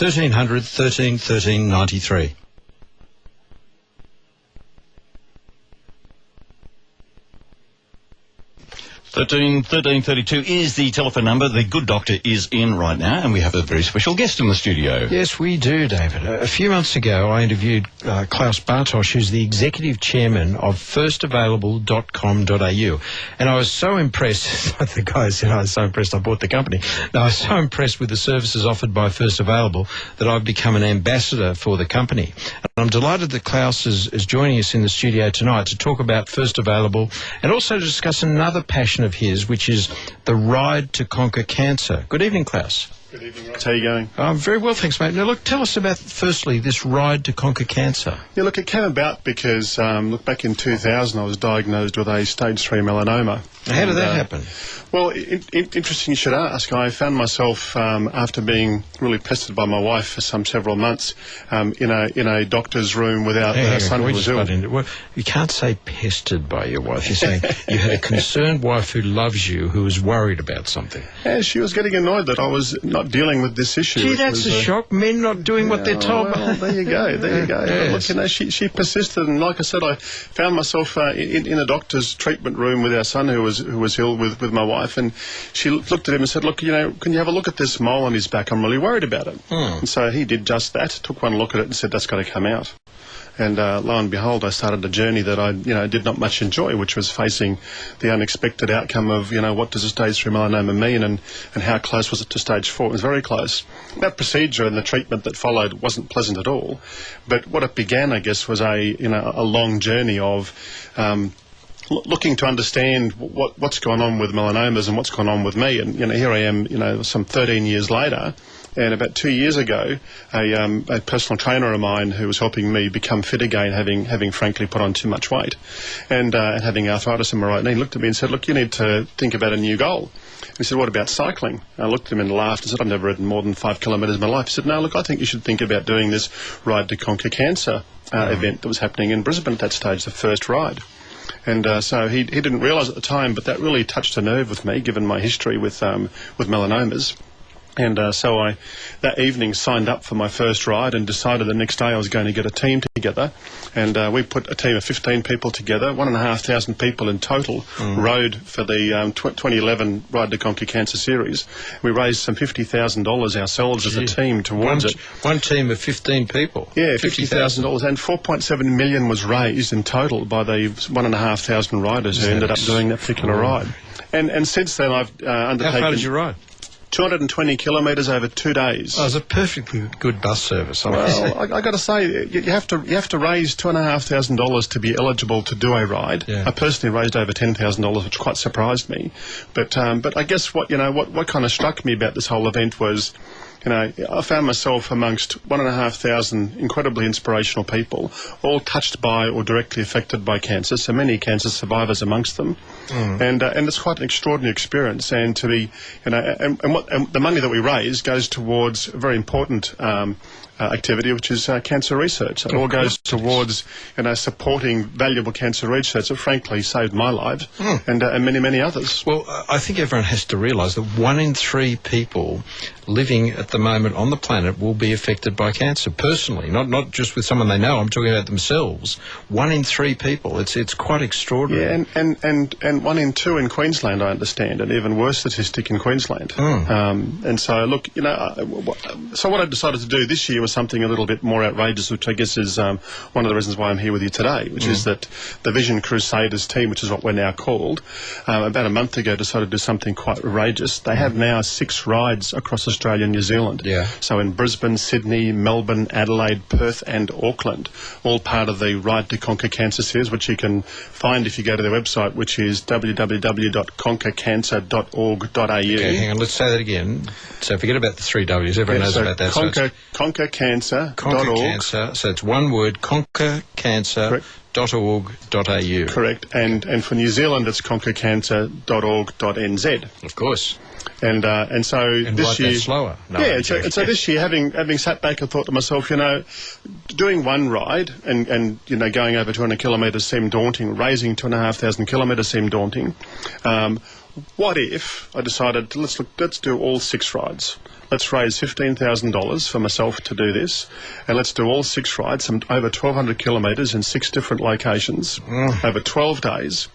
1300 13 13 93. Thirteen 32 is the telephone number. The good doctor is in right now, and we have a very special guest in the studio. Yes, we do, David. A few months ago, I interviewed Klaus Bartosch, who's the executive chairman of firstavailable.com.au. And I was so impressed, the guy said I was so impressed I bought the company. No, I was so impressed with the services offered by First Available that I've become an ambassador for the company. And I'm delighted that Klaus is joining us in the studio tonight to talk about First Available and also to discuss another passion of his, which is the ride to conquer cancer. Good evening, Klaus. Good evening, Ross. How are you going? Very well, thanks, mate. Now, look, tell us about, firstly, this ride to conquer cancer. Yeah, look, it came about because, back in 2000, I was diagnosed with a stage 3 melanoma. How did that happen? Well, interesting you should ask. I found myself, after being really pestered by my wife for several months, in a doctor's room without a son who was ill. Well, you can't say pestered by your wife. You're saying you had a concerned wife who loves you, who was worried about something. Yeah, she was getting annoyed that I was not dealing with this issue. Gee, that's a shock. Men not doing what they're told. Well, there you go. Yes. But look, she persisted, and like I said, I found myself in a doctor's treatment room with our son who was ill with my wife, and she looked at him and said, look, can you have a look at this mole on his back? I'm really worried about it. And so he did just that, took one look at it and said, that's got to come out. And lo and behold, I started a journey that I, did not much enjoy, which was facing the unexpected outcome of, what does a stage 3 melanoma mean, and how close was it to stage 4? It was very close. That procedure and the treatment that followed wasn't pleasant at all. But what it began, I guess, was a long journey of looking to understand what's gone on with melanomas and what's gone on with me. And, here I am, some 13 years later. And about 2 years ago, a personal trainer of mine who was helping me become fit again, having frankly put on too much weight, and having arthritis in my right knee, looked at me and said, look, you need to think about a new goal. He said, what about cycling? I looked at him and laughed and said, I've never ridden more than 5 kilometres in my life. He said, no, look, I think you should think about doing this Ride to Conquer Cancer event that was happening in Brisbane at that stage, the first ride. And so he didn't realise at the time, but that really touched a nerve with me, given my history with melanomas. And so I, that evening, signed up for my first ride and decided the next day I was going to get a team together. And we put a team of 15 people together, 1,500 people in total, rode for the 2011 Ride to Conquer Cancer series. We raised some $50,000 ourselves as a team towards it. One team of 15 people? Yeah, $50,000. And $4.7 million was raised in total by the 1,500 riders who ended up doing that particular ride. And since then I've undertaken... How far did you ride? 220 kilometres over 2 days. Oh, it was a perfectly good bus service. Well, I got to say, you have to raise $2,500 to be eligible to do a ride. Yeah. I personally raised over $10,000, which quite surprised me. But I guess what kind of struck me about this whole event was, I found myself amongst 1,500 incredibly inspirational people, all touched by or directly affected by cancer, so many cancer survivors amongst them. And it's quite an extraordinary experience. And to be, and the money that we raise goes towards a very important activity, which is cancer research. It all goes towards supporting valuable cancer research that frankly saved my life and many, many others. Well, I think everyone has to realise that 1 in 3 people living at the moment on the planet will be affected by cancer personally, not just with someone they know. I'm talking about themselves. 1 in 3 people. It's quite extraordinary. Yeah, and 1 in 2 in Queensland, I understand, an even worse statistic in Queensland. And so, look, so what I decided to do this year was something a little bit more outrageous, which I guess is one of the reasons why I'm here with you today, which is that the Vision Crusaders team, which is what we're now called, about a month ago decided to do something quite outrageous. They have now 6 rides across Australia and New Zealand. Yeah. So in Brisbane, Sydney, Melbourne, Adelaide, Perth and Auckland, all part of the Ride to Conquer Cancer series, which you can find if you go to their website, which is www.conquercancer.org.au. Okay, hang on, let's say that again. So forget about the 3 W's, everyone knows about that. Conquercancer.org. Conquer Cancer, so it's one word, conquercancer.org.au. Correct, and for New Zealand it's conquercancer.org.nz. Of course. And so this year, slower. No, yeah. So this year, having sat back and thought to myself, doing one ride and going over 200 kilometres seemed daunting. Raising 2,500 kilometres seemed daunting. What if I decided let's do all 6 rides? let's raise $15,000 for myself to do this, and let's do all 6 rides, over 1,200 kilometres in 6 different locations over 12 days.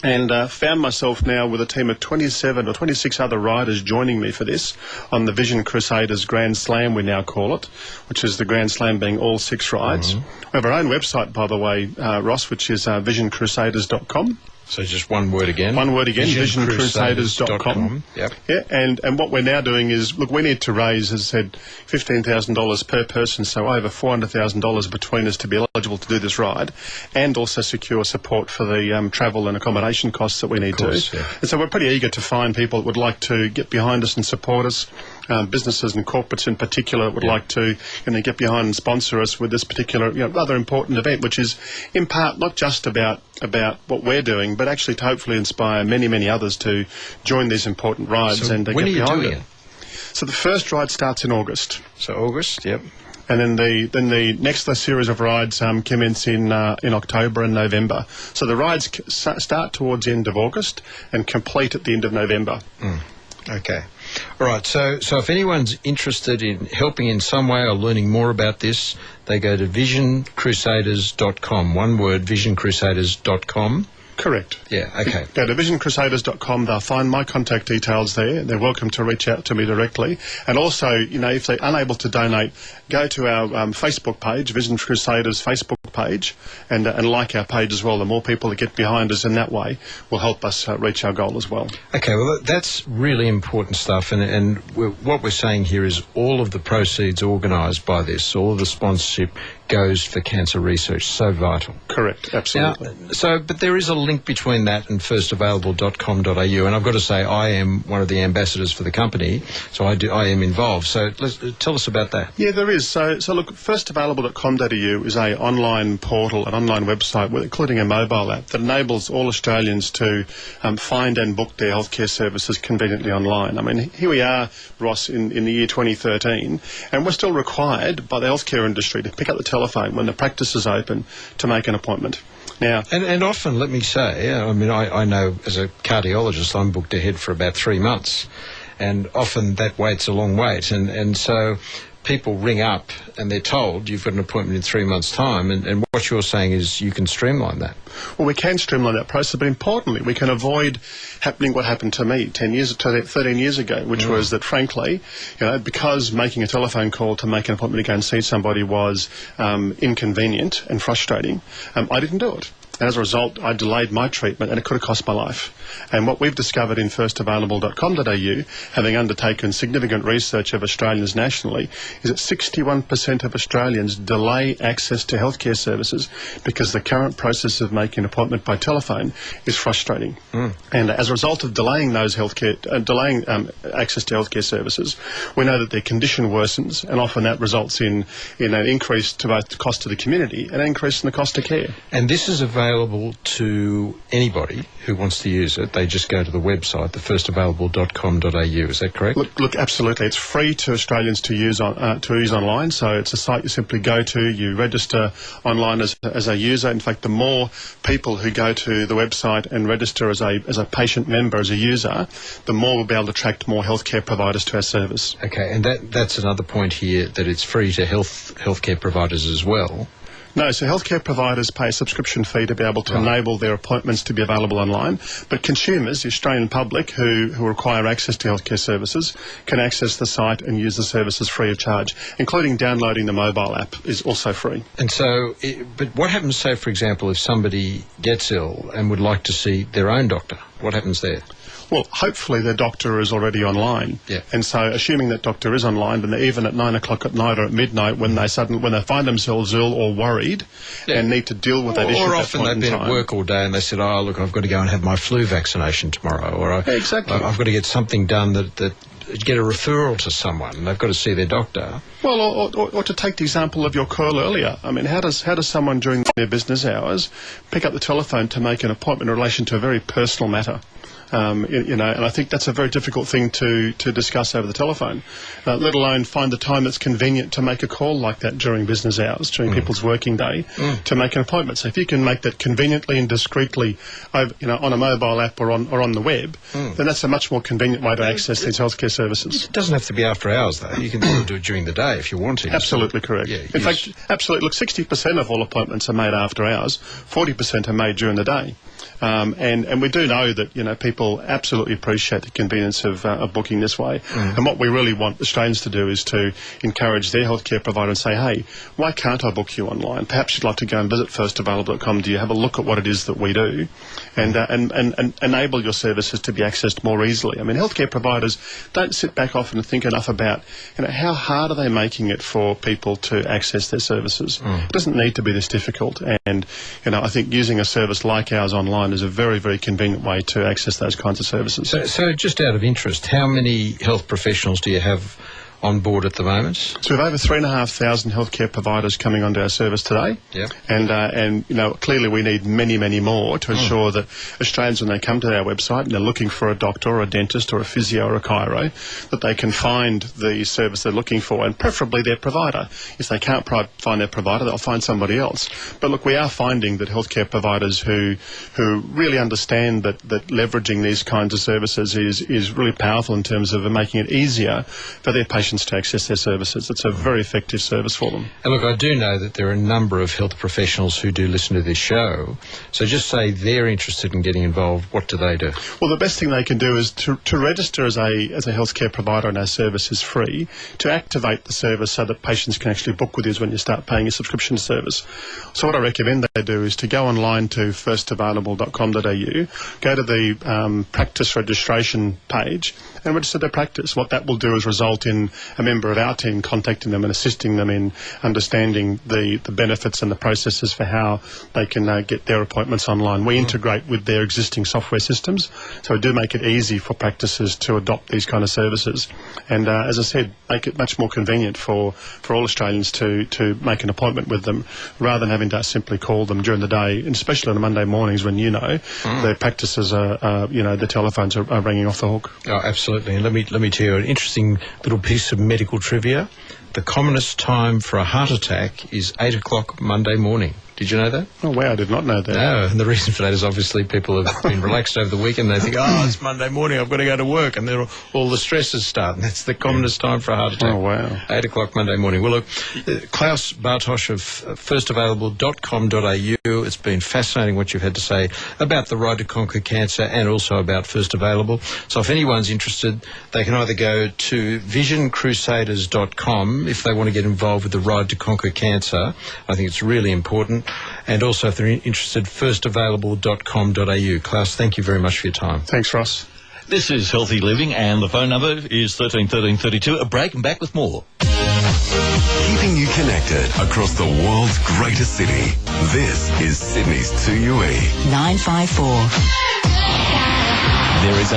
And found myself now with a team of 27 or 26 other riders joining me for this on the Vision Crusaders Grand Slam, we now call it, which is the Grand Slam being all 6 rides. We have our own website, by the way, Ross, which is visioncrusaders.com. So just one word again. One word again, visioncrusaders.com. Yep. Yeah, and what we're now doing is, look, we need to raise, as I said, $15,000 per person, so over $400,000 between us to be eligible to do this ride, and also secure support for the travel and accommodation costs that we need to. Yeah. And so we're pretty eager to find people that would like to get behind us and support us. Businesses and corporates in particular would like to get behind and sponsor us with this particular rather important event, which is in part not just about what we're doing, but actually to hopefully inspire many, many others to join these important rides and when get behind are you doing it. So the first ride starts in August. So August, yep. And then the next series of rides commence in October and November. So the rides start towards the end of August and complete at the end of November. Okay. All right, so if anyone's interested in helping in some way or learning more about this, they go to visioncrusaders.com. One word, visioncrusaders.com. Correct. Yeah, okay. Go to visioncrusaders.com. They'll find my contact details there. They're welcome to reach out to me directly. And also, if they're unable to donate, go to our Facebook page, Vision Crusaders Facebook page, and like our page as well. The more people that get behind us in that way will help us reach our goal as well. Okay, well, that's really important stuff. And what we're saying here is all of the proceeds organised by this, all of the sponsorship goes for cancer research. So vital. Correct, absolutely. Now, but there is a link between that and firstavailable.com.au, and I've got to say I am one of the ambassadors for the company, so I am involved. So tell us about that. Yeah, there is. So look, firstavailable.com.au is an online portal, an online website, including a mobile app that enables all Australians to find and book their healthcare services conveniently online. I mean, here we are, Ross, in the year 2013, and we're still required by the healthcare industry to pick up the telephone when the practice is open to make an appointment. Now, and often, let me say, I mean, I know as a cardiologist, I'm booked ahead for about 3 months, and often that wait's a long wait, and so people ring up and they're told you've got an appointment in 3 months' time, and what you're saying is you can streamline that. Well, we can streamline that process, but importantly, we can avoid happening what happened to me 13 years ago, which was that, frankly, because making a telephone call to make an appointment to go and see somebody was inconvenient and frustrating, I didn't do it. And as a result, I delayed my treatment, and it could have cost my life. And what we've discovered in firstavailable.com.au, having undertaken significant research of Australians nationally, is that 61% of Australians delay access to healthcare services because the current process of making an appointment by telephone is frustrating. And as a result of delaying access to healthcare services, we know that their condition worsens, and often that results in an increase to both the cost to the community and an increase in the cost of care. And this is available to anybody who wants to use it. They just go to the website, thefirstavailable.com.au. Is that correct? Look, absolutely. It's free to Australians to use online. So it's a site you simply go to. You register online as a user. In fact, the more people who go to the website and register as a patient member, as a user, the more we'll be able to attract more healthcare providers to our service. Okay, and that's another point here, that it's free to healthcare providers as well. No, so healthcare providers pay a subscription fee to be able to enable their appointments to be available online, but consumers, the Australian public who require access to healthcare services, can access the site and use the services free of charge, including downloading the mobile app is also free. And so, but what happens, say, for example, if somebody gets ill and would like to see their own doctor? What happens there? Well, hopefully their doctor is already online. Yeah. And so assuming that doctor is online, then even at 9 o'clock at night or at midnight when they find themselves ill or worried and need to deal with that issue. Or often they've been at work all day and they said, oh, look, I've got to go and have my flu vaccination tomorrow. Or exactly. I've got to get something done that get a referral to someone, and they've got to see their doctor. Well, or to take the example of your call earlier, I mean, how does someone during their business hours pick up the telephone to make an appointment in relation to a very personal matter? And I think that's a very difficult thing to discuss over the telephone, let alone find the time that's convenient to make a call like that during business hours, during people's working day, to make an appointment. So if you can make that conveniently and discreetly, on a mobile app or on the web, then that's a much more convenient way to access these healthcare services. It doesn't have to be after hours, though. You can still do it during the day if you want to. Absolutely correct. Yeah, in fact, absolutely. Look, 60% of all appointments are made after hours. 40% are made during the day. And we do know that, people absolutely appreciate the convenience of booking this way. And what we really want Australians to do is to encourage their healthcare provider and say, hey, why can't I book you online? Perhaps you'd like to go and visit firstavailable.com. Do you have a look at what it is that we do? And enable your services to be accessed more easily. I mean, healthcare providers don't sit back often and think enough about, how hard are they making it for people to access their services? It doesn't need to be this difficult. And, I think using a service like ours online is a very, very convenient way to access those kinds of services. So just out of interest, how many health professionals do you have on board at the moment? So we have over 3,500 healthcare providers coming onto our service today. Yeah. And clearly we need many, many more to ensure that Australians, when they come to our website and they're looking for a doctor or a dentist or a physio or a chiro, that they can find the service they're looking for, and preferably their provider. If they can't find their provider, they'll find somebody else. But look, we are finding that healthcare providers who really understand that leveraging these kinds of services is really powerful in terms of making it easier for their patients to access their services. It's a very effective service for them. And look, I do know that there are a number of health professionals who do listen to this show. So just say they're interested in getting involved. What do they do? Well, the best thing they can do is to register as a healthcare provider on our service is free. To activate the service so that patients can actually book with you when you start paying your subscription service. So what I recommend they do is to go online to firstavailable.com.au, go to the practice registration page and register their practice. What that will do is result in a member of our team contacting them and assisting them in understanding the benefits and the processes for how they can get their appointments online. We integrate with their existing software systems, so we do make it easy for practices to adopt these kind of services. And as I said, make it much more convenient for all Australians to make an appointment with them, rather than having to simply call them during the day, and especially on Monday mornings when their practices are the telephones are ringing off the hook. Oh, absolutely. And let me tell you an interesting little piece of medical trivia. The commonest time for a heart attack is 8 o'clock Monday morning. Did you know that? Oh, wow, I did not know that. No, and the reason for that is obviously people have been relaxed over the weekend. They think, it's Monday morning, I've got to go to work, and then all the stresses start, and that's the commonest time for a heart attack. Oh, wow. 8 o'clock Monday morning. Well, look, Klaus Bartosch of firstavailable.com.au, it's been fascinating what you've had to say about the Ride to Conquer Cancer and also about First Available. So if anyone's interested, they can either go to visioncrusaders.com if they want to get involved with the Ride to Conquer Cancer. I think it's really important. And also, if they're interested, firstavailable.com.au. Klaus, thank you very much for your time. Thanks, Ross. This is Healthy Living, and the phone number is 1332. A break and back with more. Keeping you connected across the world's greatest city. This is Sydney's 2UE. 954. There is